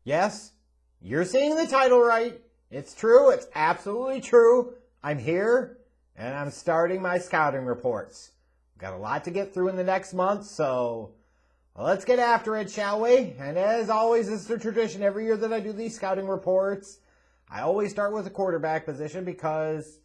Yes, you're seeing the title right. It's true. It's absolutely true. I'm here, and I'm starting my scouting reports. Got a lot to get through in the next month, so let's get after it, shall we? And as always, it's the tradition every year that I do these scouting reports. I always start with the quarterback position because,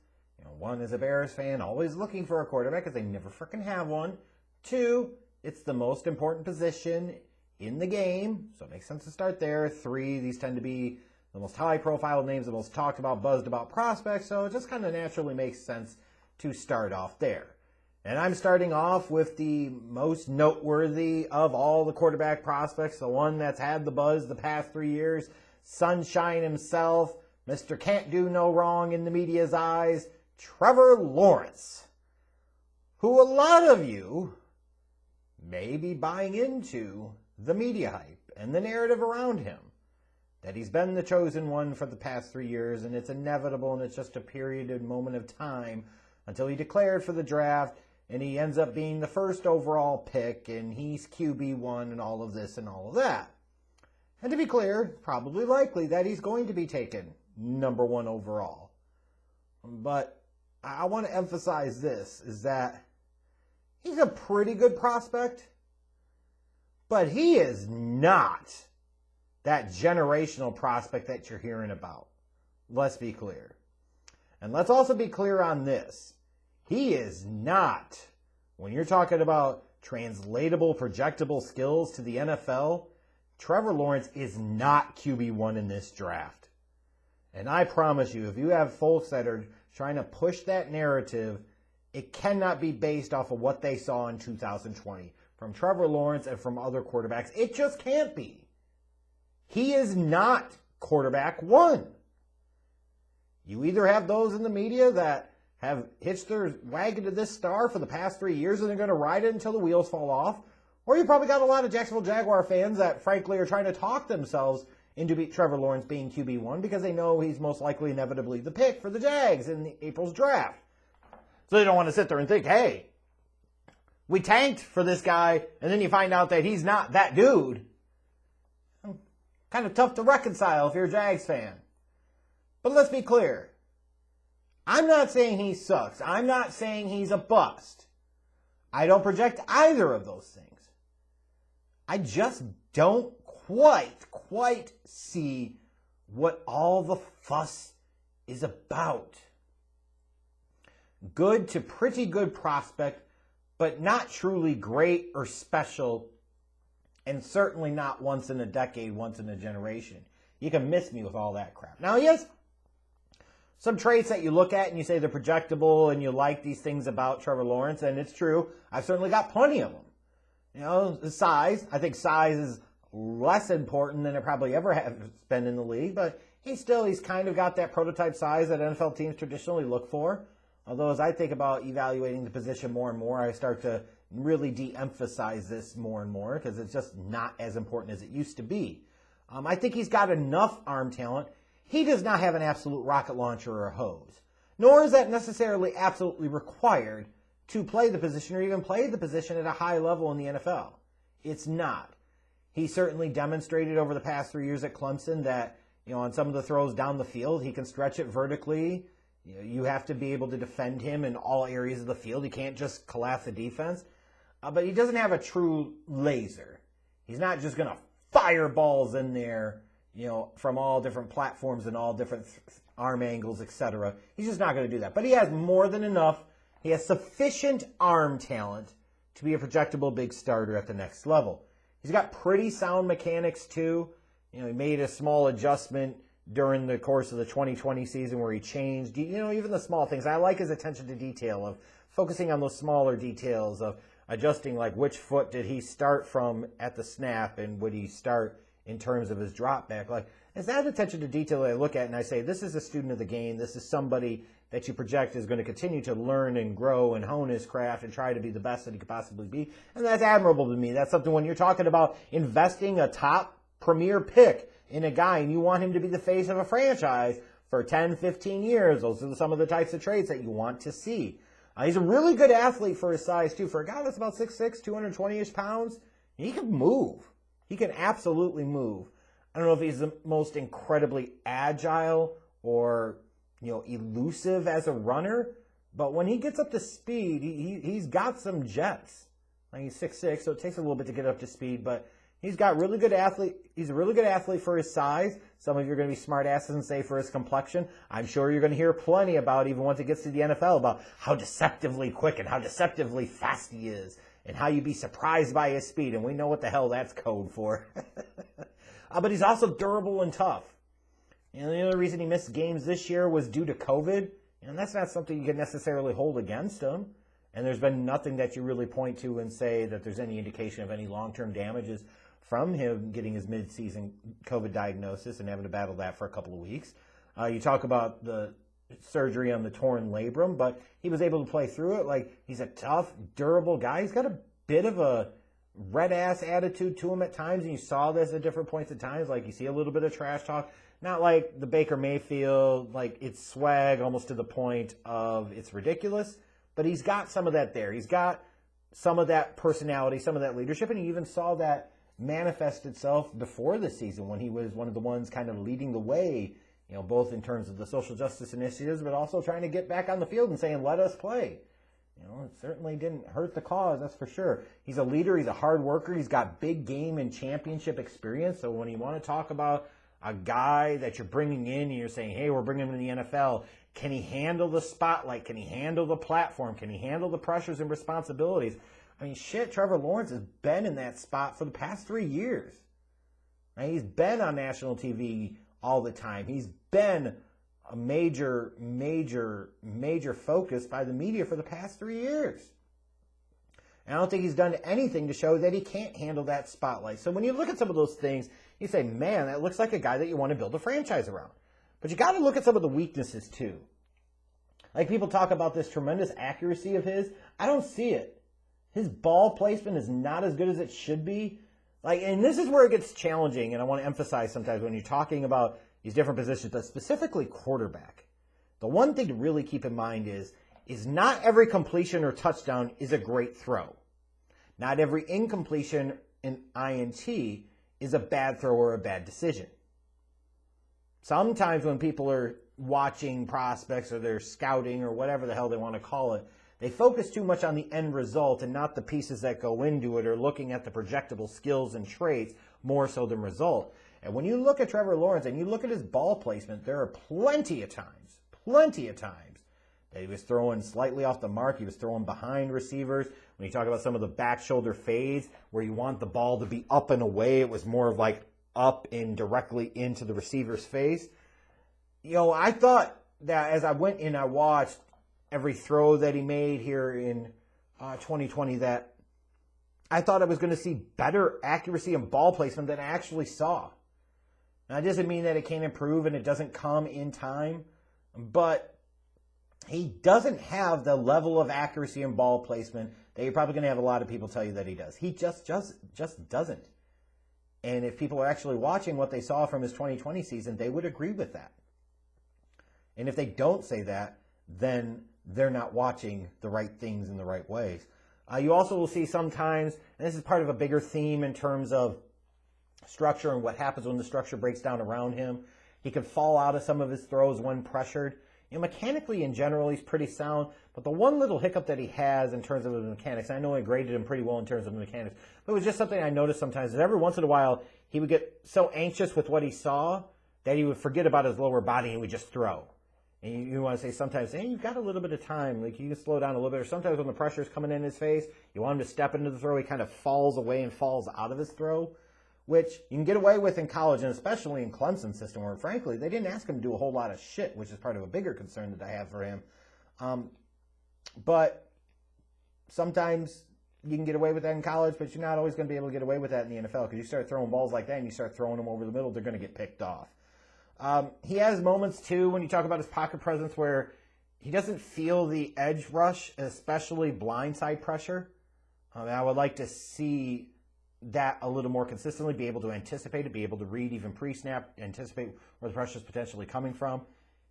one, is a Bears fan, always looking for a quarterback because they never freaking have one. Two, it's the most important position in the game, so it makes sense to start there. Three, these tend to be the most high-profile names, the most talked about, buzzed about prospects, so it just kind of naturally makes sense to start off there. And I'm starting off with the most noteworthy of all the quarterback prospects, the one that's had the buzz the past 3 years, Sunshine himself, Mr. Can't Do No Wrong in the media's eyes, Trevor Lawrence, who a lot of you may be buying into the media hype and the narrative around him, that he's been the chosen one for the past 3 years, and it's inevitable, and it's just a period and moment of time until he declared for the draft, and he ends up being the first overall pick, and he's QB1 and all of this and all of that. And to be clear, probably likely that he's going to be taken number 1 overall. But I want to emphasize this, is that he's a pretty good prospect, but he is not that generational prospect that you're hearing about. Let's be clear. And let's also be clear on this. He is not, when you're talking about translatable, projectable skills to the NFL, Trevor Lawrence is not QB1 in this draft. And I promise you, if you have folks that are trying to push that narrative, it cannot be based off of what they saw in 2020 from Trevor Lawrence and from other quarterbacks. It just can't be. He is not quarterback 1. You either have those in the media that have hitched their wagon to this star for the past 3 years and they're going to ride it until the wheels fall off, or you probably got a lot of Jacksonville Jaguar fans that frankly are trying to talk themselves into Trevor Lawrence being QB1 because they know he's most likely inevitably the pick for the Jags in April's draft. So they don't want to sit there and think, hey, we tanked for this guy, and then you find out that he's not that dude. Kind of tough to reconcile if you're a Jags fan. But let's be clear. I'm not saying he sucks. I'm not saying he's a bust. I don't project either of those things. I just don't quite see what all the fuss is about. Good to pretty good prospect, but not truly great or special, and certainly not once in a decade, once in a generation. You can miss me with all that crap. Now, yes, some traits that you look at and you say they're projectable and you like these things about Trevor Lawrence, and it's true. I've certainly got plenty of them. The size. I think size is less important than it probably ever has been in the league, but he's kind of got that prototype size that NFL teams traditionally look for. Although as I think about evaluating the position more and more, I start to really de-emphasize this more and more because it's just not as important as it used to be. I think he's got enough arm talent. He does not have an absolute rocket launcher or a hose, nor is that necessarily absolutely required to play the position or even play the position at a high level in the NFL. It's not. He certainly demonstrated over the past 3 years at Clemson that, on some of the throws down the field, he can stretch it vertically. You have to be able to defend him in all areas of the field. He can't just collapse the defense. But he doesn't have a true laser. He's not just going to fire balls in there, from all different platforms and all different arm angles, etc. He's just not going to do that. But he has more than enough. He has sufficient arm talent to be a projectable big starter at the next level. He's got pretty sound mechanics, too. He made a small adjustment during the course of the 2020 season where he changed, even the small things. I like his attention to detail of focusing on those smaller details of adjusting, like which foot did he start from at the snap and would he start in terms of his drop back. Like, it's that attention to detail that I look at and I say, this is a student of the game. This is somebody that you project is going to continue to learn and grow and hone his craft and try to be the best that he could possibly be. And that's admirable to me. That's something when you're talking about investing a top premier pick in a guy and you want him to be the face of a franchise for 10, 15 years. Those are some of the types of traits that you want to see. He's a really good athlete for his size, too. For a guy that's about 6'6", 220-ish pounds, he can move. He can absolutely move. I don't know if he's the most incredibly agile or, elusive as a runner, but when he gets up to speed, he's got some jets. Like he's 6'6", so it takes a little bit to get up to speed, but he's got really good athlete. He's a really good athlete for his size. Some of you are going to be smart asses and say for his complexion. I'm sure you're going to hear plenty about, even once it gets to the NFL, about how deceptively quick and how deceptively fast he is and how you'd be surprised by his speed. And we know what the hell that's code for. But he's also durable and tough. And the other reason he missed games this year was due to COVID. And that's not something you can necessarily hold against him. And there's been nothing that you really point to and say that there's any indication of any long-term damages from him getting his mid-season COVID diagnosis and having to battle that for a couple of weeks. You talk about the surgery on the torn labrum, but he was able to play through it. Like, he's a tough, durable guy. He's got a bit of a red-ass attitude to him at times, and you saw this at different points at times. Like, you see a little bit of trash talk. Not like the Baker Mayfield, like it's swag almost to the point of it's ridiculous. But he's got some of that there. He's got some of that personality, some of that leadership, and you even saw that manifest itself before the season when he was one of the ones kind of leading the way, both in terms of the social justice initiatives, but also trying to get back on the field and saying, let us play. It certainly didn't hurt the cause, that's for sure. He's a leader. He's a hard worker. He's got big game and championship experience. So when you want to talk about a guy that you're bringing in and you're saying, hey, we're bringing him to the NFL, can he handle the spotlight? Can he handle the platform? Can he handle the pressures and responsibilities? I mean, shit, Trevor Lawrence has been in that spot for the past 3 years. Right? He's been on national TV all the time. He's been a major focus by the media for the past 3 years. And I don't think he's done anything to show that he can't handle that spotlight. So when you look at some of those things, you say, man, that looks like a guy that you want to build a franchise around. But you got to look at some of the weaknesses too. Like, people talk about this tremendous accuracy of his. I don't see it. His ball placement is not as good as it should be. Like, and this is where it gets challenging, and I want to emphasize sometimes when you're talking about these different positions, but specifically quarterback. The one thing to really keep in mind is not every completion or touchdown is a great throw. Not every incompletion in INT is a bad throw or a bad decision. Sometimes when people are watching prospects or they're scouting or whatever the hell they want to call it, they focus too much on the end result and not the pieces that go into it, or looking at the projectable skills and traits more so than result. And when you look at Trevor Lawrence and you look at his ball placement, there are plenty of times that he was throwing slightly off the mark. He was throwing behind receivers. When you talk about some of the back shoulder fades where you want the ball to be up and away, it was more of like up and directly into the receiver's face. I thought that as I went and I watched every throw that he made here in 2020, that I thought I was going to see better accuracy and ball placement than I actually saw. Now, it doesn't mean that it can't improve and it doesn't come in time, but he doesn't have the level of accuracy and ball placement that you're probably going to have a lot of people tell you that he does. He just doesn't. And if people are actually watching what they saw from his 2020 season, they would agree with that. And if they don't say that, then they're not watching the right things in the right ways. You also will see sometimes, and this is part of a bigger theme in terms of structure and what happens when the structure breaks down around him, he can fall out of some of his throws when pressured. Mechanically, in general, he's pretty sound, but the one little hiccup that he has in terms of his mechanics, I know I graded him pretty well in terms of mechanics, but it was just something I noticed sometimes, is every once in a while, he would get so anxious with what he saw that he would forget about his lower body and would just throw. And you want to say sometimes, hey, you've got a little bit of time, like you can slow down a little bit, or sometimes when the pressure is coming in his face, you want him to step into the throw, he kind of falls away and falls out of his throw, which you can get away with in college, and especially in Clemson system, where frankly, they didn't ask him to do a whole lot of shit, which is part of a bigger concern that I have for him. But sometimes you can get away with that in college, but you're not always going to be able to get away with that in the NFL, because you start throwing balls like that and you start throwing them over the middle, they're going to get picked off. He has moments, too, when you talk about his pocket presence, where he doesn't feel the edge rush, especially blindside pressure. I would like to see that a little more consistently, be able to anticipate it, be able to read even pre-snap, anticipate where the pressure is potentially coming from.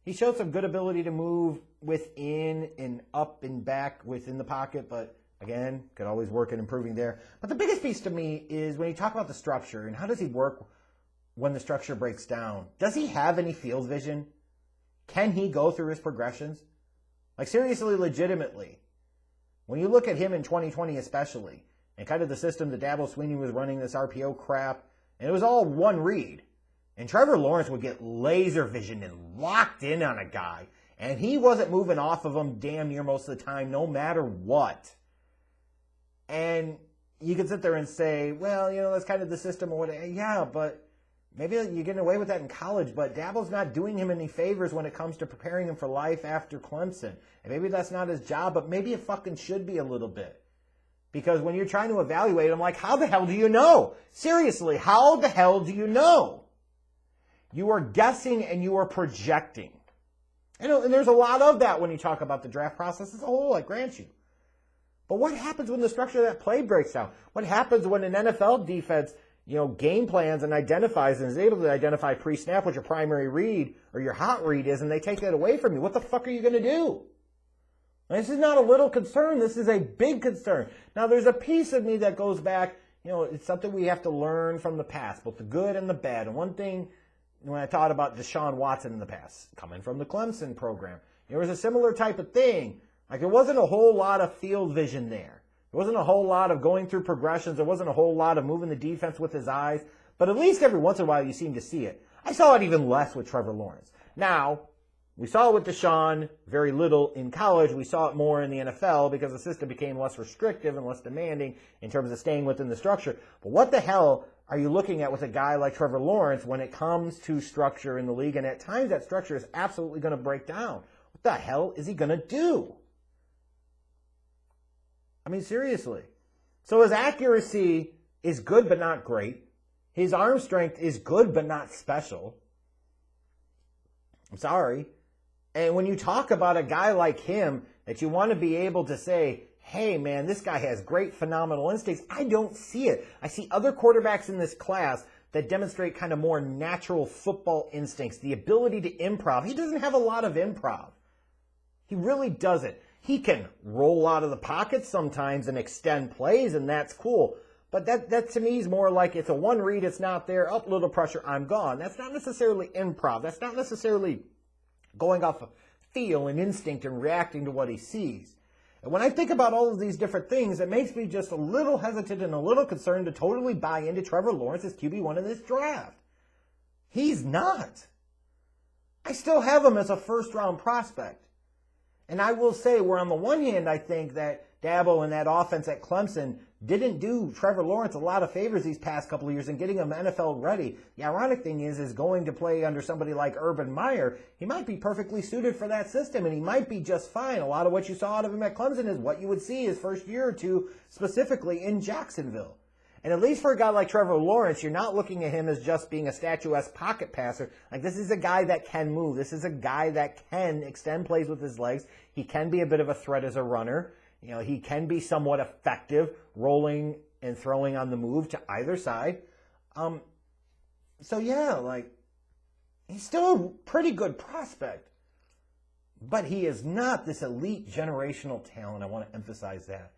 He showed some good ability to move within and up and back within the pocket, but again, could always work at improving there. But the biggest piece to me is when you talk about the structure and how does he work when the structure breaks down, does he have any field vision? Can he go through his progressions? Like, seriously, legitimately, when you look at him in 2020 especially, and kind of the system that Dabo Swinney was running, this RPO crap, and it was all one read, and Trevor Lawrence would get laser vision and locked in on a guy, and he wasn't moving off of him damn near most of the time, no matter what. And you can sit there and say, well, you know, that's kind of the system or whatever. Yeah, but maybe you're getting away with that in college, but Dabo's not doing him any favors when it comes to preparing him for life after Clemson. And maybe that's not his job, but maybe it fucking should be a little bit. Because when you're trying to evaluate him, like, how the hell do you know? Seriously, how the hell do you know? You are guessing and you are projecting. And there's a lot of that when you talk about the draft process as a whole, I grant you. But what happens when the structure of that play breaks down? What happens when an NFL defense, you know, game plans and identifies and is able to identify pre-snap what your primary read or your hot read is, and they take that away from you? What the fuck are you going to do? This is not a little concern. This is a big concern. Now, there's a piece of me that goes back, you know, it's something we have to learn from the past, both the good and the bad. And one thing, when I thought about Deshaun Watson in the past, coming from the Clemson program, there was a similar type of thing. Like, there wasn't a whole lot of field vision there. There wasn't a whole lot of going through progressions. There wasn't a whole lot of moving the defense with his eyes. But at least every once in a while you seem to see it. I saw it even less with Trevor Lawrence. Now, we saw it with Deshaun very little in college. We saw it more in the NFL because the system became less restrictive and less demanding in terms of staying within the structure. But what the hell are you looking at with a guy like Trevor Lawrence when it comes to structure in the league? And at times that structure is absolutely going to break down. What the hell is he going to do? I mean, seriously. So his accuracy is good but not great. His arm strength is good but not special. I'm sorry. And when you talk about a guy like him that you want to be able to say, hey, man, this guy has great, phenomenal instincts, I don't see it. I see other quarterbacks in this class that demonstrate kind of more natural football instincts, the ability to improv. He doesn't have a lot of improv. He really doesn't. He can roll out of the pocket sometimes and extend plays, and that's cool. But that to me is more like it's a one read, it's not there, up, little pressure, I'm gone. That's not necessarily improv. That's not necessarily going off of feel and instinct and reacting to what he sees. And when I think about all of these different things, it makes me just a little hesitant and a little concerned to totally buy into Trevor Lawrence as QB1 in this draft. He's not. I still have him as a first-round prospect. And I will say, where on the one hand, I think that Dabo and that offense at Clemson didn't do Trevor Lawrence a lot of favors these past couple of years in getting him NFL ready. The ironic thing is going to play under somebody like Urban Meyer, he might be perfectly suited for that system, and he might be just fine. A lot of what you saw out of him at Clemson is what you would see his first year or two, specifically in Jacksonville. And at least for a guy like Trevor Lawrence, you're not looking at him as just being a statuesque pocket passer. Like, this is a guy that can move. This is a guy that can extend plays with his legs. He can be a bit of a threat as a runner. You know, he can be somewhat effective rolling and throwing on the move to either side. So yeah, like, he's still a pretty good prospect. But he is not this elite generational talent. I want to emphasize that.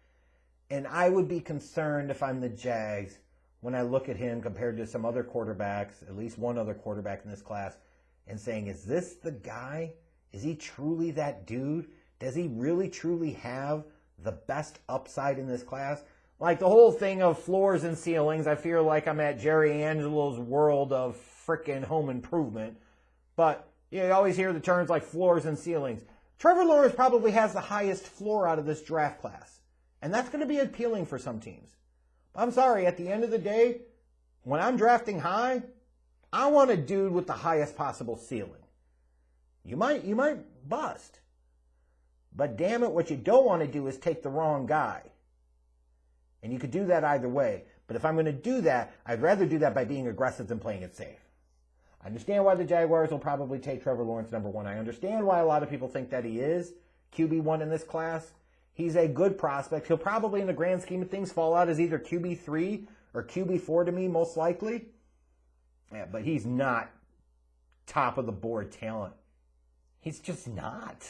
And I would be concerned if I'm the Jags when I look at him compared to some other quarterbacks, at least one other quarterback in this class, and saying, is this the guy? Is he truly that dude? Does he really truly have the best upside in this class? Like the whole thing of floors and ceilings, I feel like I'm at Jerry Angelo's world of frickin' home improvement. But you always hear the terms like floors and ceilings. Trevor Lawrence probably has the highest floor out of this draft class. And that's going to be appealing for some teams. I'm sorry, at the end of the day, when I'm drafting high, I want a dude with the highest possible ceiling. You might bust. But damn it, what you don't want to do is take the wrong guy. And you could do that either way. But if I'm going to do that, I'd rather do that by being aggressive than playing it safe. I understand why the Jaguars will probably take Trevor Lawrence number one. I understand why a lot of people think that he is QB1 in this class. He's a good prospect. He'll probably, in the grand scheme of things, fall out as either QB3 or QB4 to me, most likely. Yeah, but he's not top of the board talent. He's just not.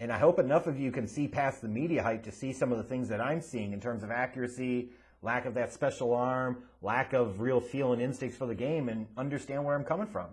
And I hope enough of you can see past the media hype to see some of the things that I'm seeing in terms of accuracy, lack of that special arm, lack of real feel and instincts for the game, and understand where I'm coming from.